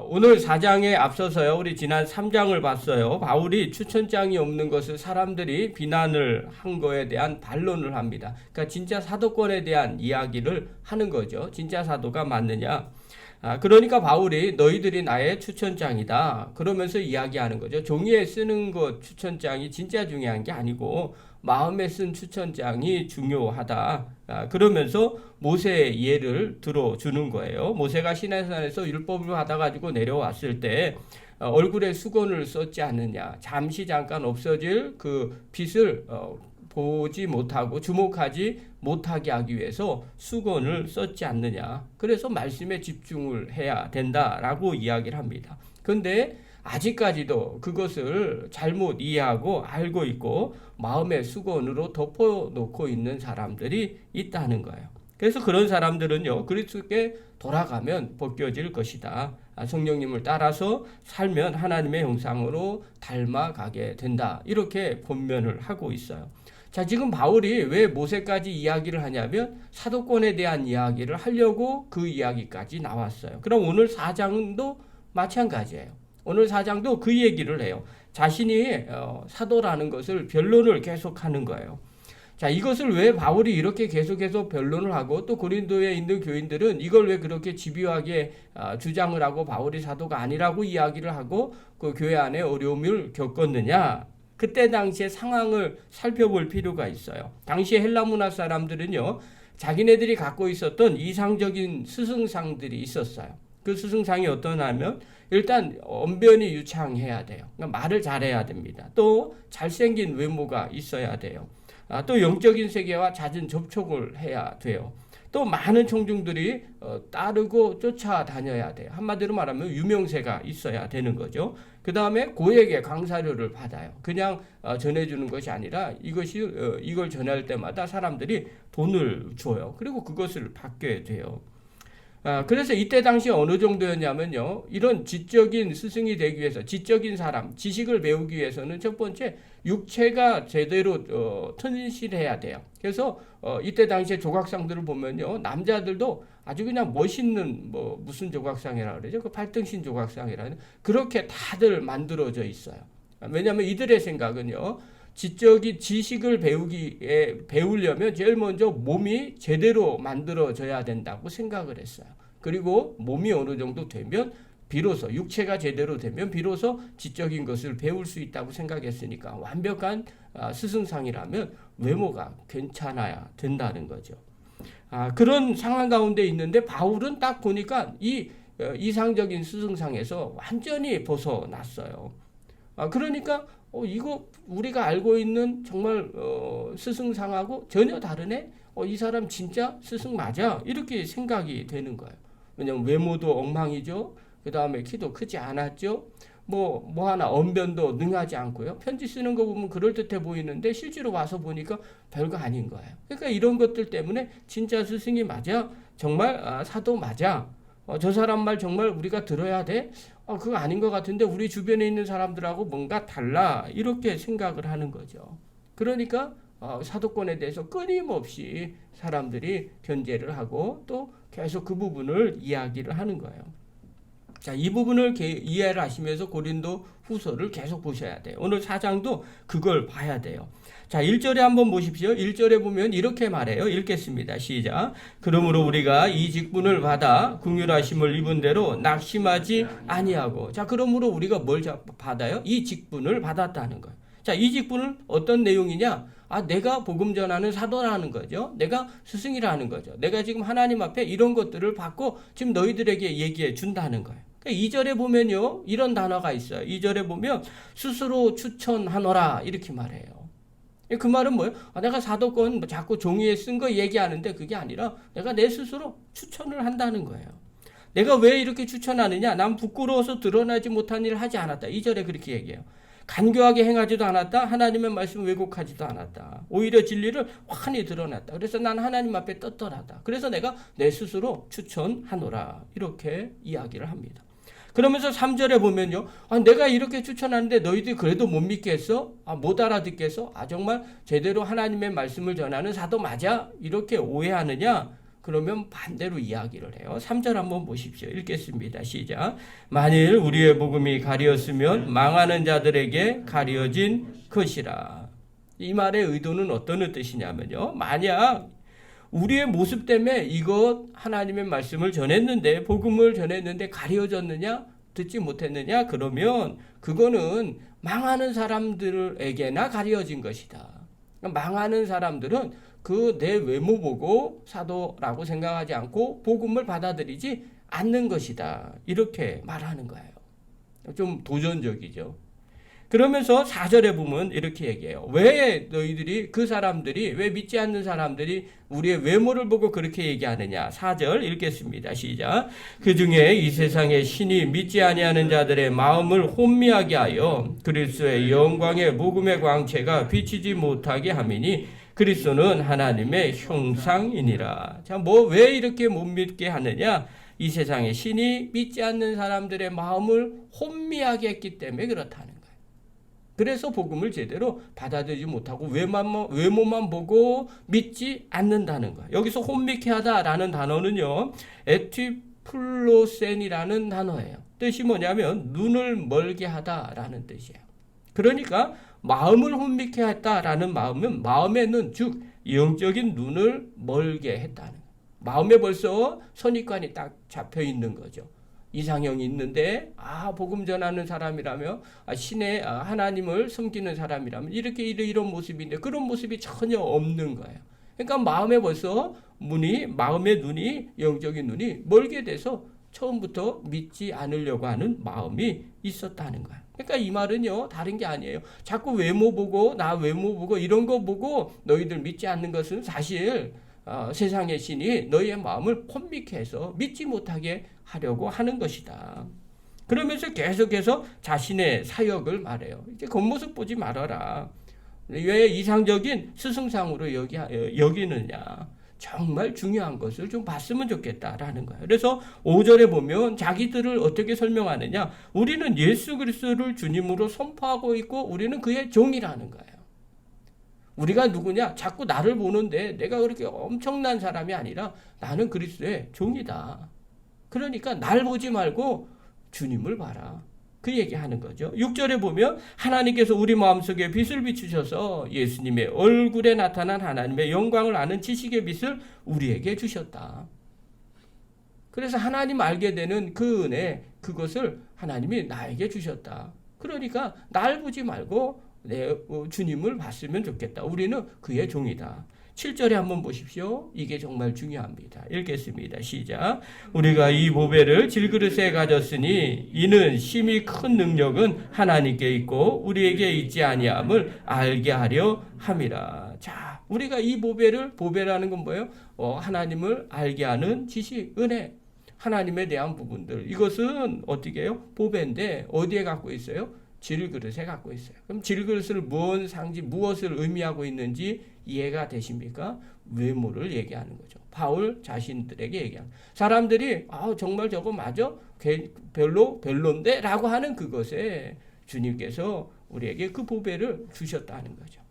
오늘 4장에 앞서서요, 우리 지난 3장을 봤어요. 바울이 추천장이 없는 것을 사람들이 비난을 한 거에 대한 반론을 합니다. 그러니까 진짜 사도권에 대한 이야기를 하는 거죠. 진짜 사도가 맞느냐. 그러니까 바울이 너희들이 나의 추천장이다. 그러면서 이야기하는 거죠. 종이에 쓰는 것 추천장이 진짜 중요한 게 아니고 마음에 쓴 추천장이 중요하다. 그러면서 모세의 예를 들어주는 거예요. 모세가 시내산에서 율법을 받아가지고 내려왔을 때 얼굴에 수건을 썼지 않느냐. 잠깐 없어질 그 빛을 보지 못하고 주목하지 못하게 하기 위해서 수건을 썼지 않느냐. 그래서 말씀에 집중을 해야 된다라고 이야기를 합니다. 그런데 아직까지도 그것을 잘못 이해하고 알고 있고 마음의 수건으로 덮어놓고 있는 사람들이 있다는 거예요. 그래서 그런 사람들은요, 그리스도께 돌아가면 벗겨질 것이다. 성령님을 따라서 살면 하나님의 형상으로 닮아가게 된다. 이렇게 권면을 하고 있어요. 자, 지금 바울이 왜 모세까지 이야기를 하냐면 사도권에 대한 이야기를 하려고 그 이야기까지 나왔어요. 그럼 오늘 4장도 마찬가지예요. 오늘 4장도 그 얘기를 해요. 자신이 사도라는 것을 변론을 계속하는 거예요. 자, 이것을 왜 바울이 이렇게 계속해서 변론을 하고 또 고린도에 있는 교인들은 이걸 왜 그렇게 집요하게 주장을 하고 바울이 사도가 아니라고 이야기를 하고 그 교회 안에 어려움을 겪었느냐? 그때 당시의 상황을 살펴볼 필요가 있어요. 당시 헬라 문화 사람들은요, 자기네들이 갖고 있었던 이상적인 스승상들이 있었어요. 그 스승상이 어떠냐면 일단 언변이 유창해야 돼요. 그러니까 말을 잘해야 됩니다. 또 잘생긴 외모가 있어야 돼요. 또 영적인 세계와 잦은 접촉을 해야 돼요. 또 많은 청중들이 따르고 쫓아다녀야 돼요. 한마디로 말하면 유명세가 있어야 되는 거죠. 그 다음에 고액의 강사료를 받아요. 그냥 전해주는 것이 아니라 이걸 전할 때마다 사람들이 돈을 줘요. 그리고 그것을 받게 돼요. 그래서 이때 당시 어느 정도였냐면요, 이런 지적인 스승이 되기 위해서, 지적인 사람, 지식을 배우기 위해서는 첫 번째, 육체가 제대로 튼실해야 돼요. 그래서 이때 당시에 조각상들을 보면요, 남자들도 아주 그냥 멋있는 무슨 조각상이라 그러죠? 그 팔등신 조각상이라는, 그렇게 다들 만들어져 있어요. 왜냐하면 이들의 생각은요, 지적인 지식을 배우려면 제일 먼저 몸이 제대로 만들어져야 된다고 생각을 했어요. 그리고 몸이 어느 정도 되면 비로소 육체가 제대로 되면 비로소 지적인 것을 배울 수 있다고 생각했으니까 완벽한 스승상이라면 외모가 괜찮아야 된다는 거죠. 그런 상황 가운데 있는데 바울은 딱 보니까 이 이상적인 스승상에서 완전히 벗어났어요. 그러니까 이거 우리가 알고 있는 정말 스승상하고 전혀 다르네? 이 사람 진짜 스승 맞아? 이렇게 생각이 되는 거예요. 왜냐면 외모도 엉망이죠. 그 다음에 키도 크지 않았죠. 하나 언변도 능하지 않고요. 편지 쓰는 거 보면 그럴듯해 보이는데 실제로 와서 보니까 별거 아닌 거예요. 그러니까 이런 것들 때문에 진짜 스승이 맞아? 정말 사도 맞아? 저 사람 말 정말 우리가 들어야 돼? 그거 아닌 것 같은데 우리 주변에 있는 사람들하고 뭔가 달라, 이렇게 생각을 하는 거죠. 그러니까 사도권에 대해서 끊임없이 사람들이 견제를 하고 또 계속 그 부분을 이야기를 하는 거예요. 자, 이 부분을 이해를 하시면서 고린도 후서를 계속 보셔야 돼요. 오늘 4장도 그걸 봐야 돼요. 자, 1절에 한번 보십시오. 1절에 보면 이렇게 말해요. 읽겠습니다. 시작. 그러므로 우리가 이 직분을 받아 긍휼하심을 입은 대로 낙심하지 아니하고. 자, 그러므로 우리가 뭘 받아요? 이 직분을 받았다는 거예요. 자, 이 직분은 어떤 내용이냐? 내가 복음 전하는 사도라는 거죠. 내가 스승이라는 거죠. 내가 지금 하나님 앞에 이런 것들을 받고 지금 너희들에게 얘기해 준다는 거예요. 2절에 보면요, 이런 단어가 있어요. 2절에 보면 스스로 추천하노라, 이렇게 말해요. 그 말은 뭐예요? 내가 사도권 자꾸 종이에 쓴 거 얘기하는데 그게 아니라 내가 내 스스로 추천을 한다는 거예요. 내가 왜 이렇게 추천하느냐? 난 부끄러워서 드러나지 못한 일을 하지 않았다. 2절에 그렇게 얘기해요. 간교하게 행하지도 않았다. 하나님의 말씀을 왜곡하지도 않았다. 오히려 진리를 환히 드러났다. 그래서 난 하나님 앞에 떳떳하다. 그래서 내가 내 스스로 추천하노라, 이렇게 이야기를 합니다. 그러면서 3절에 보면요, 내가 이렇게 추천하는데 너희들이 그래도 못 믿겠어? 못 알아듣겠어? 정말 제대로 하나님의 말씀을 전하는 사도 맞아? 이렇게 오해하느냐? 그러면 반대로 이야기를 해요. 3절 한번 보십시오. 읽겠습니다. 시작. 만일 우리의 복음이 가리었으면 망하는 자들에게 가려진 것이라. 이 말의 의도는 어떤 뜻이냐면요. 만약 우리의 모습 때문에 이것 하나님의 말씀을 전했는데 복음을 전했는데 가려졌느냐? 듣지 못했느냐? 그러면 그거는 망하는 사람들에게나 가려진 것이다. 망하는 사람들은 그 내 외모 보고 사도라고 생각하지 않고 복음을 받아들이지 않는 것이다. 이렇게 말하는 거예요. 좀 도전적이죠. 그러면서 4절에 보면 이렇게 얘기해요. 왜 너희들이 그 사람들이 왜 믿지 않는 사람들이 우리의 외모를 보고 그렇게 얘기하느냐. 4절 읽겠습니다. 시작. 그중에 이 세상의 신이 믿지 아니하는 자들의 마음을 혼미하게 하여 그리스도의 영광의 복음의 광채가 비치지 못하게 함이니 그리스도는 하나님의 형상이니라. 자, 왜 이렇게 못 믿게 하느냐? 이 세상의 신이 믿지 않는 사람들의 마음을 혼미하게 했기 때문에 그렇다는 거예요. 그래서 복음을 제대로 받아들이지 못하고 외모만 보고 믿지 않는다는 거예요. 여기서 혼미케 하다라는 단어는요, 에티플로센이라는 단어예요. 뜻이 뭐냐면 눈을 멀게 하다라는 뜻이에요. 그러니까 마음을 혼미케 했다라는 마음은 마음에는 즉 영적인 눈을 멀게 했다는 거예요. 마음에 벌써 선입관이 딱 잡혀 있는 거죠. 이상형이 있는데 복음 전하는 사람이라며 신의 하나님을 섬기는 사람이라면 이렇게 이런 모습인데 그런 모습이 전혀 없는 거예요. 그러니까 마음에 벌써 마음의 눈이 영적인 눈이 멀게 돼서 처음부터 믿지 않으려고 하는 마음이 있었다는 거예요. 그러니까 이 말은요 다른 게 아니에요. 자꾸 외모 보고 이런 거 보고 너희들 믿지 않는 것은 사실 세상의 신이 너희의 마음을 혼미케 해서 믿지 못하게 하려고 하는 것이다. 그러면서 계속해서 자신의 사역을 말해요. 이제 겉모습 보지 말아라. 왜 이상적인 스승상으로 여기느냐. 정말 중요한 것을 좀 봤으면 좋겠다라는 거예요. 그래서 5절에 보면 자기들을 어떻게 설명하느냐. 우리는 예수 그리스도를 주님으로 선포하고 있고 우리는 그의 종이라는 거예요. 우리가 누구냐? 자꾸 나를 보는데 내가 그렇게 엄청난 사람이 아니라 나는 그리스도의 종이다. 그러니까 날 보지 말고 주님을 봐라. 그 얘기하는 거죠. 6절에 보면 하나님께서 우리 마음속에 빛을 비추셔서 예수님의 얼굴에 나타난 하나님의 영광을 아는 지식의 빛을 우리에게 주셨다. 그래서 하나님 알게 되는 그 은혜, 그것을 하나님이 나에게 주셨다. 그러니까 날 보지 말고 내 주님을 봤으면 좋겠다. 우리는 그의 종이다. 7절에 한번 보십시오. 이게 정말 중요합니다. 읽겠습니다. 시작. 우리가 이 보배를 질그릇에 가졌으니 이는 심히 큰 능력은 하나님께 있고 우리에게 있지 아니함을 알게 하려 함이라. 자, 우리가 이 보배라는 건 뭐예요? 하나님을 알게 하는 지식, 은혜, 하나님에 대한 부분들. 이것은 어떻게 해요? 보배인데 어디에 갖고 있어요? 질그릇에 갖고 있어요. 그럼 질그릇을 무엇을 의미하고 있는지 이해가 되십니까? 외모를 얘기하는 거죠. 바울 자신들에게 얘기하는. 사람들이 정말 저거 맞아? 별론데? 라고 하는 그것에 주님께서 우리에게 그 보배를 주셨다는 거죠.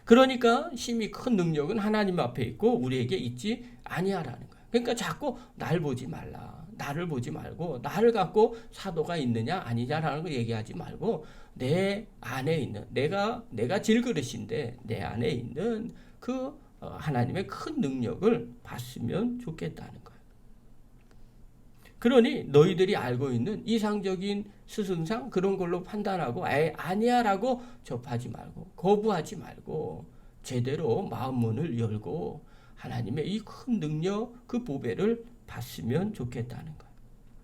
그러니까 심히 큰 능력은 하나님 앞에 있고 우리에게 있지 아니하라는 거예요. 그러니까 자꾸 날 보지 말라. 나를 보지 말고 나를 갖고 사도가 있느냐 아니냐라는 걸 얘기하지 말고 내 안에 있는 내가 질그릇인데 내 안에 있는 그 하나님의 큰 능력을 봤으면 좋겠다는 거예요. 그러니 너희들이 알고 있는 이상적인 스승상 그런 걸로 판단하고 아니야라고 접하지 말고 거부하지 말고 제대로 마음문을 열고 하나님의 이 큰 능력 그 보배를 봤으면 좋겠다는 거예요.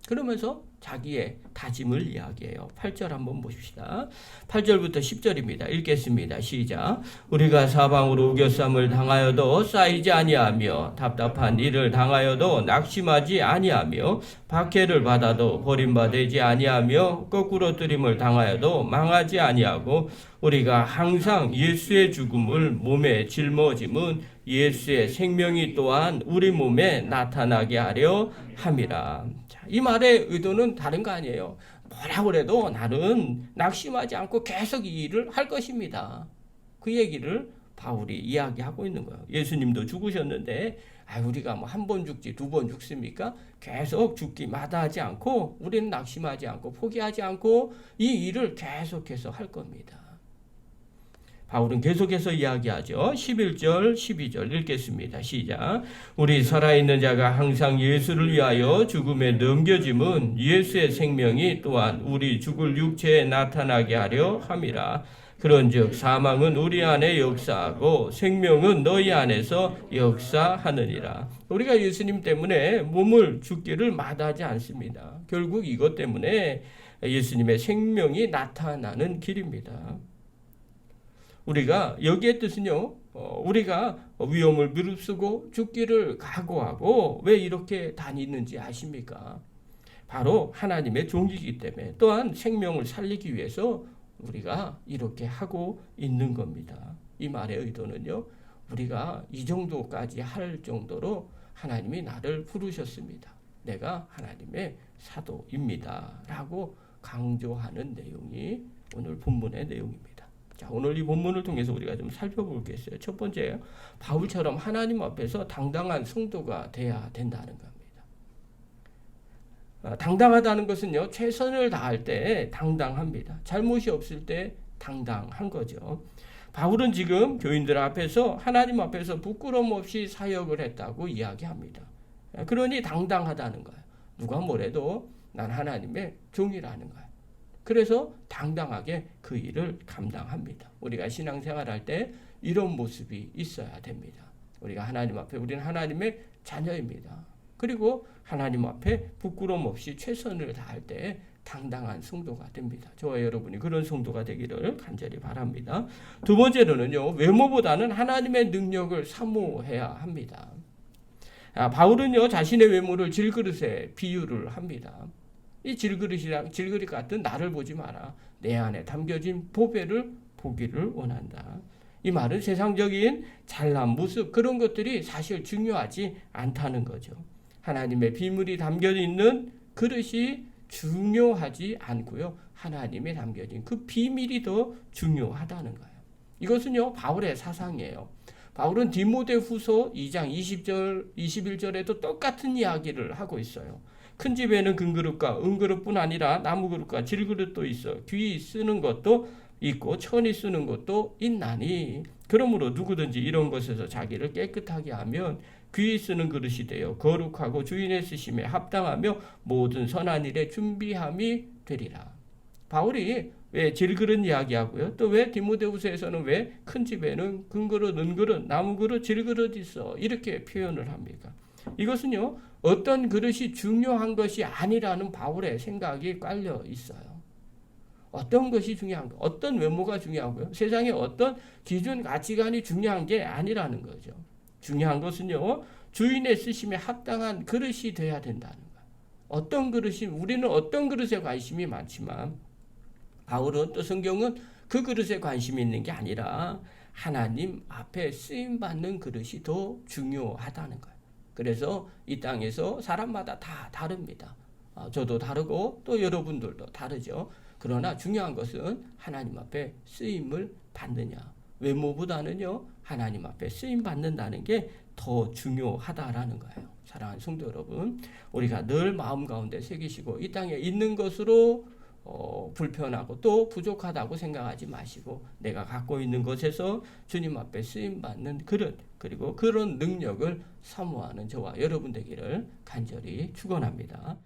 그러면서 자기의 다짐을 이야기해요. 8절 한번 보십시다. 8절부터 10절입니다. 읽겠습니다. 시작. 우리가 사방으로 우겨쌈을 당하여도 쌓이지 아니하며 답답한 일을 당하여도 낙심하지 아니하며 박해를 받아도 버림받지 아니하며 거꾸로 뜨림을 당하여도 망하지 아니하고 우리가 항상 예수의 죽음을 몸에 짊어짐은 예수의 생명이 또한 우리 몸에 나타나게 하려 함이라. 자, 이 말의 의도는 다른 거 아니에요. 뭐라고 그래도 나는 낙심하지 않고 계속 이 일을 할 것입니다. 그 얘기를 바울이 이야기하고 있는 거예요. 예수님도 죽으셨는데 우리가 뭐 한 번 죽지 두 번 죽습니까? 계속 죽기 마다하지 않고 우리는 낙심하지 않고 포기하지 않고 이 일을 계속해서 할 겁니다. 바울은 계속해서 이야기하죠. 11절, 12절 읽겠습니다. 시작. 우리 살아있는 자가 항상 예수를 위하여 죽음에 넘겨짐은 예수의 생명이 또한 우리 죽을 육체에 나타나게 하려 함이라. 그런즉 사망은 우리 안에 역사하고 생명은 너희 안에서 역사하느니라. 우리가 예수님 때문에 몸을 죽기를 마다하지 않습니다. 결국 이것 때문에 예수님의 생명이 나타나는 길입니다. 우리가 여기의 뜻은요, 우리가 위험을 무릅쓰고 죽기를 각오하고 왜 이렇게 다니는지 아십니까? 바로 하나님의 종이기 때문에, 또한 생명을 살리기 위해서 우리가 이렇게 하고 있는 겁니다. 이 말의 의도는요, 우리가 이 정도까지 할 정도로 하나님이 나를 부르셨습니다. 내가 하나님의 사도입니다. 라고 강조하는 내용이 오늘 본문의 내용입니다. 자, 오늘 이 본문을 통해서 우리가 좀 살펴보겠어요. 첫 번째, 바울처럼 하나님 앞에서 당당한 성도가 돼야 된다는 겁니다. 당당하다는 것은요, 최선을 다할 때 당당합니다. 잘못이 없을 때 당당한 거죠. 바울은 지금 교인들 앞에서 하나님 앞에서 부끄러움 없이 사역을 했다고 이야기합니다. 그러니 당당하다는 거예요. 누가 뭐래도 난 하나님의 종이라는 거예요. 그래서 당당하게 그 일을 감당합니다. 우리가 신앙생활할 때 이런 모습이 있어야 됩니다. 우리가 하나님 앞에, 우리는 하나님의 자녀입니다. 그리고 하나님 앞에 부끄러움 없이 최선을 다할 때 당당한 성도가 됩니다. 저와 여러분이 그런 성도가 되기를 간절히 바랍니다. 두 번째로는요, 외모보다는 하나님의 능력을 사모해야 합니다. 바울은요, 자신의 외모를 질그릇에 비유를 합니다. 이 질그릇 같은 나를 보지 마라. 내 안에 담겨진 보배를 보기를 원한다. 이 말은 세상적인 잘난 모습, 그런 것들이 사실 중요하지 않다는 거죠. 하나님의 비밀이 담겨져 있는 그릇이 중요하지 않고요, 하나님의 담겨진 그 비밀이 더 중요하다는 거예요. 이것은요, 바울의 사상이에요. 바울은 디모데후서 2장 20절, 21절에도 똑같은 이야기를 하고 있어요. 큰 집에는 금그릇과 은그릇뿐 아니라 나무그릇과 질그릇도 있어 귀히 쓰는 것도 있고 천이 쓰는 것도 있나니, 그러므로 누구든지 이런 것에서 자기를 깨끗하게 하면 귀히 쓰는 그릇이 되어 거룩하고 주인의 쓰심에 합당하며 모든 선한 일에 준비함이 되리라. 바울이 왜 질그릇 이야기하고요, 또 왜 디모데후서에서는 왜 큰 집에는 금그릇, 은그릇, 나무그릇, 질그릇 있어 이렇게 표현을 합니까? 이것은요, 어떤 그릇이 중요한 것이 아니라는 바울의 생각이 깔려 있어요. 어떤 것이 중요한가? 어떤 외모가 중요하고요, 세상의 어떤 기준, 가치관이 중요한 게 아니라는 거죠. 중요한 것은요, 주인의 쓰심에 합당한 그릇이 돼야 된다는 거예요. 어떤 그릇이, 우리는 어떤 그릇에 관심이 많지만 바울은, 또 성경은 그 그릇에 관심이 있는 게 아니라 하나님 앞에 쓰임받는 그릇이 더 중요하다는 거예요. 그래서 이 땅에서 사람마다 다 다릅니다. 저도 다르고 또 여러분들도 다르죠. 그러나 중요한 것은 하나님 앞에 쓰임을 받느냐, 외모보다는요, 하나님 앞에 쓰임 받는다는 게 더 중요하다라는 거예요. 사랑하는 성도 여러분, 우리가 늘 마음 가운데 새기시고 이 땅에 있는 것으로 불편하고 또 부족하다고 생각하지 마시고, 내가 갖고 있는 것에서 주님 앞에 쓰임받는 그릇, 그리고 그런 능력을 사모하는 저와 여러분 되기를 간절히 축원합니다.